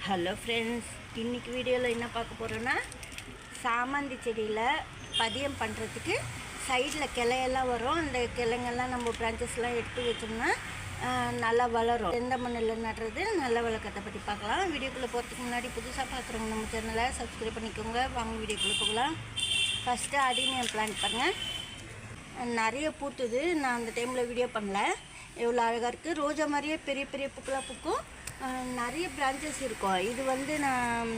Hello friends, இன்றைக்கி வீடியோவில் என்ன பார்க்க போகிறோன்னா, சாமந்தி செடியில் பதியம் பண்ணுறதுக்கு சைடில் கிளையெல்லாம் வரும். அந்த கிளைங்கெல்லாம் நம்ம பிரான்ச்சஸ்லாம் எடுத்து வச்சோம்னா நல்லா வளரும். எந்த மண்ணில் நடுறது நல்ல வளர்க்கத்தை பற்றி பார்க்கலாம். வீடியோக்குள்ளே போகிறதுக்கு முன்னாடி புதுசாக பார்க்குறவங்க நம்ம சேனலை சப்ஸ்கிரைப் பண்ணிக்கோங்க. வாங்க வீடியோக்குள்ளே போகலாம். ஃபஸ்ட்டு அடினியம் பிளான்ட் பாருங்கள், நிறைய பூத்துது. நான் அந்த டைமில் வீடியோ பண்ணல. எவ்வளோ அழகாக இருக்குது. ரோஜா மாதிரியே பெரிய பெரிய பூக்களாக பூக்கும். நிறைய பிரான்ச்சஸ் இருக்கும். இது நான்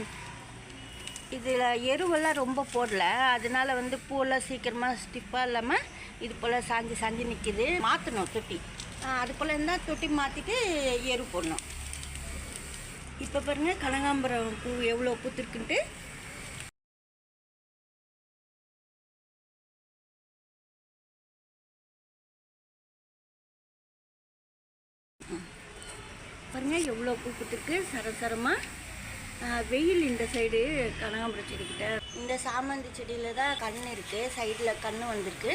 இதில் எருவெல்லாம் ரொம்ப போடல, அதனால பூவெல்லாம் சீக்கிரமாக ஸ்டிப்பாக இல்லாமல் இது போல் சாஞ்சு நிற்கிது. மாற்றணும் தொட்டி, அது போல் இருந்தால் தொட்டி மாற்றிட்டு எரு போடணும். இப்போ பாருங்கள், கனகாம்பரம் பூ எவ்வளோ பூத்துருக்குன்ட்டு. பாருங்கள் எவ்வளோ பூ பூத்துருக்கு சரசரமாக. வெயில் இந்த சைடு கனகாம்பரம் செடிக்கிட்ட. இந்த சாமந்தி செடியில் தான் கண் இருக்குது. சைடில் கண் வந்திருக்கு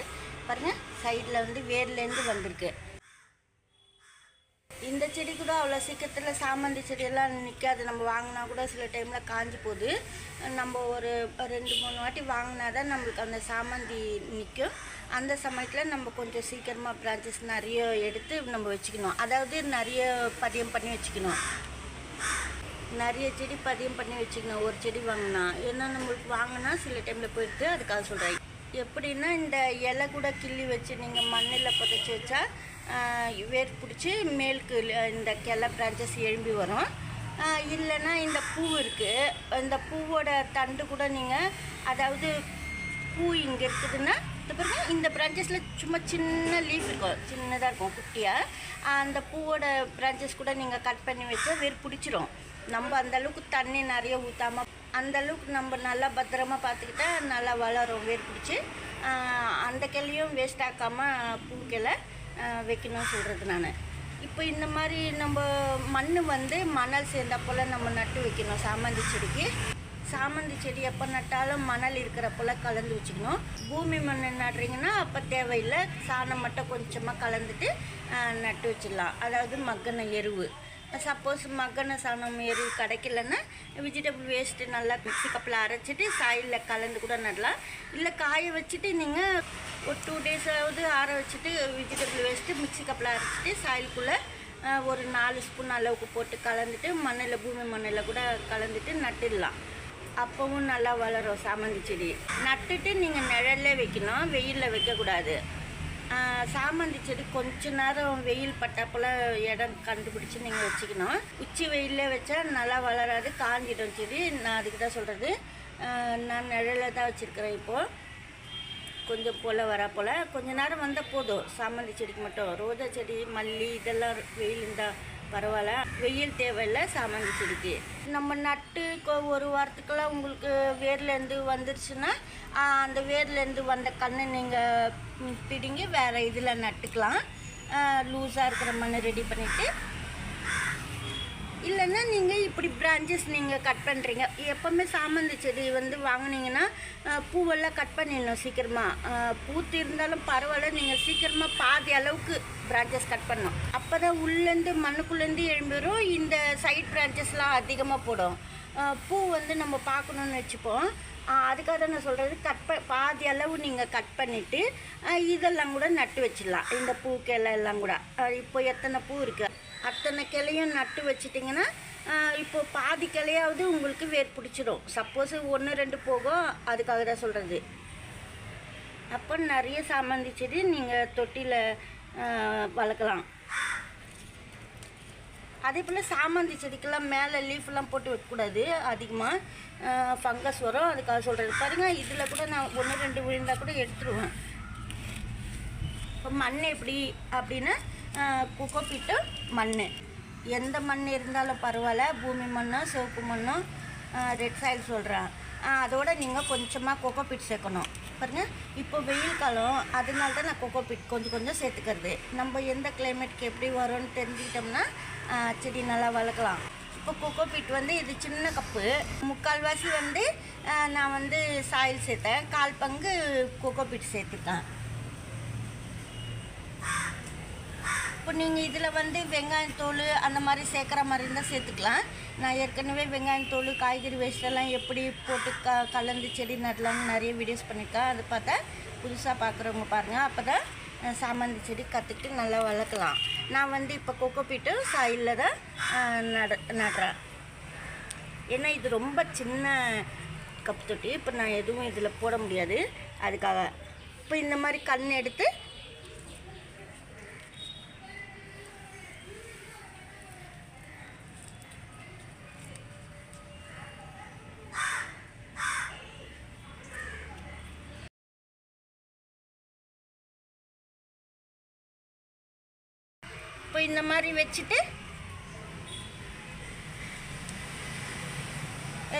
பாருங்கள். சைடில் வேர்லேருந்து வந்திருக்கு. இந்த செடி கூட அவ்வளோ சீக்கிரத்தில் சாமந்தி செடியெல்லாம் நிற்காது. நம்ம வாங்கினா கூட சில டைமில் காஞ்சி போகுது. நம்ம ஒரு 2-3 வாட்டி வாங்கினா தான் நம்மளுக்கு அந்த சாமந்தி நிற்கும். அந்த சமயத்தில் நம்ம கொஞ்சம் சீக்கிரமாக பிரான்ச்சஸ் நிறைய எடுத்து நம்ம வச்சுக்கணும். அதாவது நிறைய பதியம் பண்ணி வச்சுக்கணும். நிறைய செடி பதியம் பண்ணி வச்சுக்கணும். ஒரு செடி வாங்கினா ஏன்னா நம்மளுக்கு வாங்கினா சில டைமில் போயிடுது. அதுக்காக சொல்கிறேன். எப்படின்னா, இந்த இலை கூட கிள்ளி வச்சு நீங்கள் மண்ணில் புதைச்சி வச்சா வேர் பிடிச்சி மேலுக்கு இந்த கிளை பிரான்ச்சஸ் எழும்பி வரும். இல்லைன்னா இந்த பூ இருக்குது, இந்த பூவோட தண்டு கூட நீங்கள், அதாவது பூ இங்கே இருக்குதுன்னா பிறகு இந்த பிரான்ச்சஸில் சும்மா சின்ன லீஃப் இருக்கும், சின்னதாக இருக்கும் குட்டியாக. அந்த பூவோட பிரான்ச்சஸ் கூட நீங்கள் கட் பண்ணி வச்சா வேர் பிடிச்சிரும். நம்ம அந்தளவுக்கு தண்ணி நிறைய ஊற்றாமல் அந்தளவுக்கு நம்ம நல்லா பத்திரமா பார்த்துக்கிட்டா நல்லா வளரும் வேர் பிடிச்சி. அந்த கிளையும் வேஸ்ட் ஆக்காமல் பூ கிளை வைக்கணும்னு சொல்கிறது நான். இப்போ இந்த மாதிரி நம்ம மண் மணல் சேர்ந்தா போல் நம்ம நட்டு வைக்கணும். சாமந்தி செடிக்கு சாமந்தி செடி எப்போ நட்டாலும் மணல் இருக்கிற போல் கலந்து வச்சுக்கணும். பூமி மண் நடுறீங்கன்னா அப்போ தேவையில்லை, சாணம் மட்டும் கொஞ்சமாக கலந்துட்டு நட்டு வச்சிடலாம். அதாவது மக்கின எருவு. சப்போஸ் மக்கின சாணம் எருவு கிடைக்கலன்னா வெஜிடபிள் வேஸ்ட்டு நல்லா மிக்ஸி கப்பில் அரைச்சிட்டு சாயிலில் கலந்து கூட நடலாம். இல்லை காய வச்சுட்டு நீங்கள் ஒரு 2 டேஸாவது ஆற வச்சுட்டு வெஜிடபிள் வேஸ்ட்டு மிக்ஸி கப்பில் அரைச்சிட்டு சாயிலுக்குள்ளே ஒரு 4 ஸ்பூன் அளவுக்கு போட்டு கலந்துட்டு மண்ணில் பூமி மண்ணில் கூட கலந்துட்டு நட்டுடலாம். அப்போவும் நல்லா வளரும் சாமந்தி செடி. நட்டுட்டு நீங்கள் நிழல்லே வைக்கணும், வெயிலில் வைக்கக்கூடாது. சாமந்தி செடி கொஞ்ச நேரம் வெயில் பட்டா போல் இடம் கண்டுபிடிச்சி நீங்கள் வச்சுக்கணும். உச்சி வெயிலில் வச்சா நல்லா வளராது, காஞ்சிடும் செடி. நான் அதுக்கு தான் சொல்கிறது. நான் நிழலில் தான் வச்சுருக்கிறேன். இப்போது கொஞ்சம் போல் வரா போல் கொஞ்ச நேரம் வந்தால் போதும் சாமந்தி செடிக்கு மட்டும். ரோஜா செடி, மல்லி இதெல்லாம் வெயில் இருந்தால் பரவாயில்ல, வெயில் தேவையில்லை சாமந்தி செடிக்கு. நம்ம நட்டு ஒரு வாரத்துக்கெல்லாம் உங்களுக்கு வேர்லேருந்து வந்துருச்சுன்னா அந்த வேர்லேருந்து வந்த கண்ணை நீங்கள் பிடிங்கி வேறு இதில் நட்டுக்கலாம். லூஸாக இருக்கிற மண் ரெடி பண்ணிவிட்டு. இல்லைன்னா நீங்கள் இப்படி பிரான்ச்சஸ் நீங்கள் கட் பண்ணுறீங்க. எப்போவுமே சாமந்தி செடி வாங்கினீங்கன்னா பூவெல்லாம் கட் பண்ணிடணும் சீக்கிரமாக. பூத்து இருந்தாலும் பரவாயில்ல, நீங்கள் சீக்கிரமாக பாதி அளவுக்கு பிரான்ச்சஸ் கட் பண்ணணும். அப்போ தான் உள்ளேருந்து மண்ணுக்குள்ளேருந்து எழும்பி வரும். இந்த சைட் பிரான்ச்சஸ்லாம் அதிகமாக போடும். பூ நம்ம பார்க்கணுன்னு வச்சுப்போம். அதுக்காக தான் நான் சொல்கிறது, பாதி அளவு நீங்கள் கட் பண்ணிவிட்டு இதெல்லாம் கூட நட்டு வச்சிடலாம். இந்த பூ கிளையெல்லாம் கூட இப்போ எத்தனை பூ இருக்குது அத்தனை கிளையும் நட்டு வச்சிட்டிங்கன்னா இப்போது பாதி கிளையாவது உங்களுக்கு வேர் பிடிச்சிடும். சப்போஸ் 1-2 போகும், அதுக்காக தான் சொல்கிறது. அப்போ நிறைய சாமந்தி செடி நீங்கள் தொட்டியில் வளர்க்கலாம். அதே போல் சாமந்தி செடிக்கெல்லாம் மேலே லீஃப்லாம் போட்டு வைக்கக்கூடாது, அதிகமாக ஃபங்கஸ் வரும். அதுக்காக சொல்கிறது. பாருங்கள், இதில் கூட நான் 1-2 விழுந்தால் கூட எடுத்துருவேன். இப்போ மண் எப்படி அப்படின்னா, குக்கோபீட்டு மண், எந்த மண் இருந்தாலும் பரவாயில்ல. பூமி மண்ணோ சிவப்பு மண்ணோ ரெட் சாயில் சொல்கிறேன். அதோடு நீங்கள் கொஞ்சமாக கொக்கோபீட் சேர்க்கணும். பாருங்கள், இப்போ வெயில் காலம், அதனால தான் நான் கொக்கோபீட் கொஞ்சம் சேர்த்துக்கிறது. நம்ம எந்த கிளைமேட்டுக்கு எப்படி வரும்னு தெரிஞ்சுக்கிட்டோம்னா செடி நல்லா வளர்க்கலாம். இப்போ கொக்கோபீட் இது சின்ன கப்பு, 3/4 நான் சாயில் சேர்த்தேன், 1/4 பங்கு கொக்கோபீட் சேர்த்துட்டேன். இப்போ நீங்கள் இதில் வந்து வெங்காயத்தோல் அந்த மாதிரி சேர்க்குற மாதிரி இருந்தால் சேர்த்துக்கலாம். நான் ஏற்கனவே வெங்காயத்தோல் காய்கறி வேஸ்ட்டெல்லாம் எப்படி போட்டு கலந்து செடி நடலான்னு நிறைய வீடியோஸ் பண்ணியிருக்கேன். அது பார்த்தா புதுசாக பார்க்குறவங்க பாருங்கள். அப்போ தான் சாமந்தி செடி கற்றுக்கிட்டு நல்லா வளர்க்கலாம். நான் வந்து இப்போ கொக்கோபீட்டு சாயிலில் தான் நடுறேன். ஏன்னா இது ரொம்ப சின்ன கப் தொட்டி. இப்போ நான் எதுவும் இதில் போட முடியாது, அதுக்காக. இப்போ இந்த மாதிரி கண் எடுத்து இப்போ இந்த மாதிரி வச்சுட்டு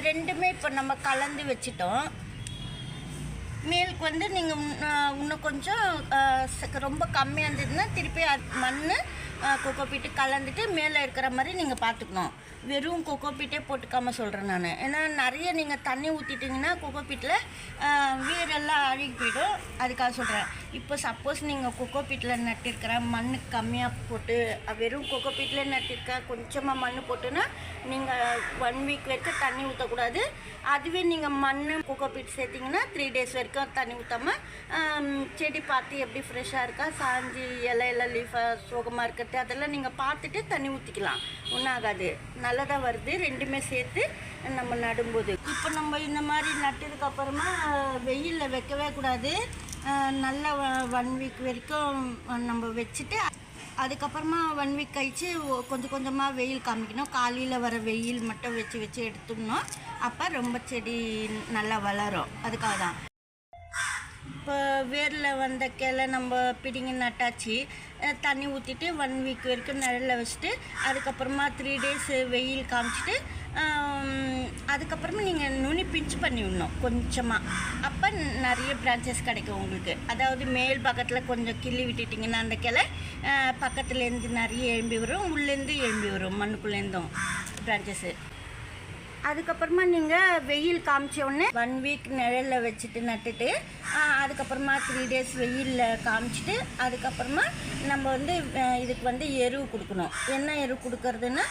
ரெண்டுமே இப்போ நம்ம கலந்து வச்சிட்டோம். மேலுக்கு வந்து நீங்கள் இன்னும் கொஞ்சம் ரொம்ப கம்மியாக இருந்ததுன்னா திருப்பி மண் கொக்கோபீட்டு கலந்துட்டு மேலே இருக்கிற மாதிரி நீங்கள் பார்த்துக்கணும். வெறும் கொக்கோபீட்டே போட்டுக்காமல் சொல்கிறேன் நான். ஏன்னா நிறைய நீங்கள் தண்ணி ஊற்றிட்டிங்கன்னா கொக்கோபீட்டில் வேரெல்லாம் அழுகி போயிடும், அதுக்காக சொல்கிறேன். இப்போ சப்போஸ் நீங்கள் கொக்கோபீட்டில் நட்டிருக்கிற மண் கம்மியாக போட்டு வெறும் கொக்கோபீட்டில் நட்டிருக்க கொஞ்சமாக மண் போட்டுன்னா நீங்கள் 1 வீக் வரைக்கும் தண்ணி ஊற்றக்கூடாது. அதுவே நீங்கள் மண் கொக்கோபீட் சேர்த்திங்கன்னா 3 டேஸ் வரைக்கும் தண்ணி ஊற்றாமல் செடி பார்த்து எப்படி ஃப்ரெஷ்ஷாக இருக்கா, சாஞ்சி இலையெல்லாம் லீஃபாக சோகமாக இருக்கிறது அதெல்லாம் நீங்கள் பார்த்துட்டு தண்ணி ஊற்றிக்கலாம், ஒன்றாகாது, நல்லதாக வருது. ரெண்டுமே சேர்த்து நம்ம நடும்போது இப்போ நம்ம இந்த மாதிரி நட்டதுக்கப்புறமா வெயிலில் வைக்கவே கூடாது. நல்லா 1 வீக் வரைக்கும் நம்ம வச்சுட்டு அதுக்கப்புறமா 1 வீக் கழித்து கொஞ்சம் கொஞ்சமாக வெயில் காமிக்கணும். காலையில் வர வெயில் மட்டும் வச்சு எடுத்துடணும். அப்போ ரொம்ப செடி நல்லா வளரும், அதுக்காக தான். இப்போ வேரில் வந்த கிளை நம்ம பிடிங்கி நட்டாச்சு, தண்ணி ஊற்றிட்டு 1 வீக் வரைக்கும் நிழலில் வச்சுட்டு அதுக்கப்புறமா 3 டேஸ் வெயில் காமிச்சிட்டு அதுக்கப்புறமா நீங்கள் நுனி பிஞ்ச் பண்ணி விடணும் கொஞ்சமாக. அப்போ நிறைய பிரான்ச்சஸ் கிடைக்கும் உங்களுக்கு. அதாவது மேல் பக்கத்தில் கொஞ்சம் கிள்ளி விட்டுட்டிங்கன்னா அந்த கிளை பக்கத்துலேருந்து நிறைய எழும்பி வரும், உள்ளேருந்து எழும்பி வரும், மண்ணுக்குள்ளேருந்தும் பிரான்ச்சஸ்ஸு. அதுக்கப்புறமா நீங்கள் வெயில் காமிச்ச உடனே 1 வீக் நிழலில் வச்சுட்டு நட்டுட்டு அதுக்கப்புறமா 3 டேஸ் வெயிலில் காமிச்சிட்டு அதுக்கப்புறமா நம்ம வந்து இதுக்கு வந்து எரு கொடுக்கணும். என்ன எரு கொடுக்கறதுன்னா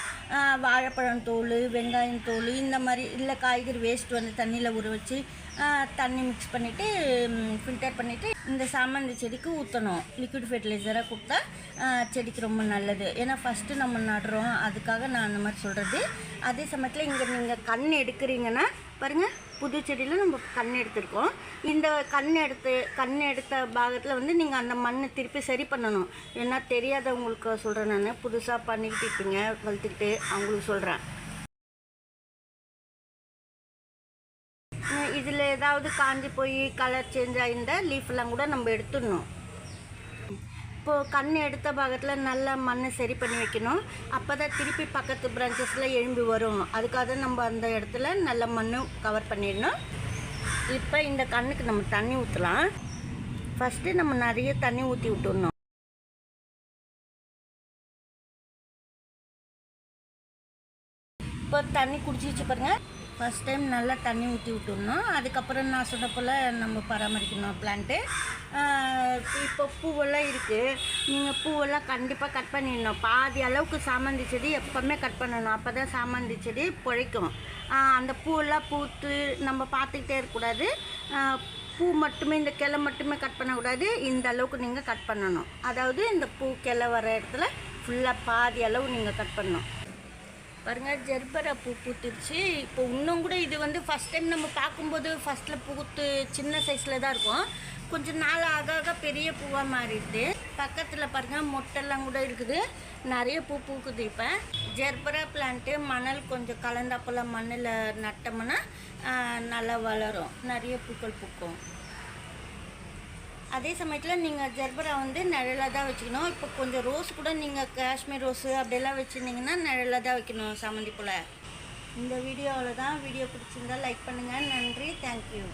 வாழைப்பழம் தோல், வெங்காயம் தோல், இந்த மாதிரி இல்லை காய்கறி வேஸ்ட் வந்து தண்ணியில் ஊற வச்சு தண்ணி மிக்ஸ் பண்ணிவிட்டு ஃபில்டர் பண்ணிவிட்டு இந்த சாமந்தி செடிக்கு ஊற்றணும். லிக்விட் ஃபெர்டிலைசராக கொடுத்தா செடிக்கு ரொம்ப நல்லது. ஏன்னா ஃபஸ்ட்டு நம்ம நடுறோம், அதுக்காக நான் அந்த மாதிரி சொல்கிறது. அதே சமயத்தில் இங்கே நீங்கள் கண் எடுக்கிறீங்கன்னா பாருங்கள், புது செடியில் நம்ம கண் எடுத்துருக்கோம். இந்த கண் எடுத்த பாகத்தில் வந்து நீங்கள் அந்த மண்ணை திருப்பி சரி பண்ணணும். ஏன்னா தெரியாதவங்களுக்கு சொல்கிறேன், நான் புதுசாக பண்ணிக்கிட்டு இருப்பீங்க வளர்த்துக்கிட்டு, அவங்களுக்கு சொல்கிறேன். இதில் ஏதாவது காஞ்சி போய் கலர் சேஞ்ச் ஆகிருந்தால் லீஃப்லாம் கூட நம்ம எடுத்துடணும். இப்போது கண் எடுத்த பாகத்தில் நல்லா மண்ணை சரி பண்ணி வைக்கணும். அப்போ தான் திருப்பி பக்கத்து பிரான்ச்சஸில் எழும்பி வரும். அதுக்காக நம்ம அந்த இடத்துல நல்ல மண் கவர் பண்ணிடணும். இப்போ இந்த கண்ணுக்கு நம்ம தண்ணி ஊற்றலாம். ஃபஸ்ட்டு நம்ம நிறைய தண்ணி ஊற்றி விட்டுடணும். இப்போ தண்ணி குடிச்சிச்சு பாருங்கள். ஃபஸ்ட் டைம் நல்லா தண்ணி ஊற்றி விட்டுடணும். அதுக்கப்புறம் நான் சொன்ன போல் நம்ம பராமரிக்கணும் பிளான்ட்டு. இப்போ பூவெல்லாம் இருக்குது, நீங்கள் பூவெல்லாம் கண்டிப்பாக கட் பண்ணிடணும். பாதி அளவுக்கு சாமந்தி செடி எப்போவுமே கட் பண்ணணும். அப்போ தான் சாமந்தி செடி பிழைக்கும். அந்த பூவெல்லாம் பூத்து நம்ம பார்த்துக்கிட்டே இருக்கக்கூடாது. பூ மட்டுமே, இந்த கிளை மட்டுமே கட் பண்ணக்கூடாது. இந்த அளவுக்கு நீங்கள் கட் பண்ணணும். அதாவது இந்த பூ கிளை வர இடத்துல ஃபுல்லாக பாதி அளவு நீங்கள் கட் பண்ணணும். பாருங்கள், ஜெர்பரா பூ பூத்துருச்சு. இப்போ இன்னும் கூட இது வந்து ஃபஸ்ட் டைம் நம்ம பார்க்கும்போது ஃபஸ்ட்டில் பூத்து சின்ன சைஸில் தான் இருக்கும். கொஞ்சம் நாள் ஆக பெரிய பூவாக மாறிடுது. பக்கத்தில் பாருங்கள் மொட்டெல்லாம் கூட இருக்குது, நிறைய பூ பூக்குது. இப்போ ஜெர்பரா பிளான்ட்டு மணல் கொஞ்சம் கலந்தாப்போல் மண்ணில் நட்டோம்னா நல்லா வளரும், நிறைய பூக்கள் பூக்கும். அதே சமயத்தில் நீங்கள் ஜெர்பரா வந்து நிழலாக தான் வச்சுக்கணும். இப்போ கொஞ்சம் ரோஸ் கூட நீங்கள் காஷ்மீர் ரோஸு அப்படியெல்லாம் வச்சுருந்தீங்கன்னா நிழலாக தான் வைக்கணும் சாமந்தி போல். இந்த வீடியோவில் தான். வீடியோ பிடிச்சிருந்தால் லைக் பண்ணுங்கள். நன்றி, தேங்க்யூ.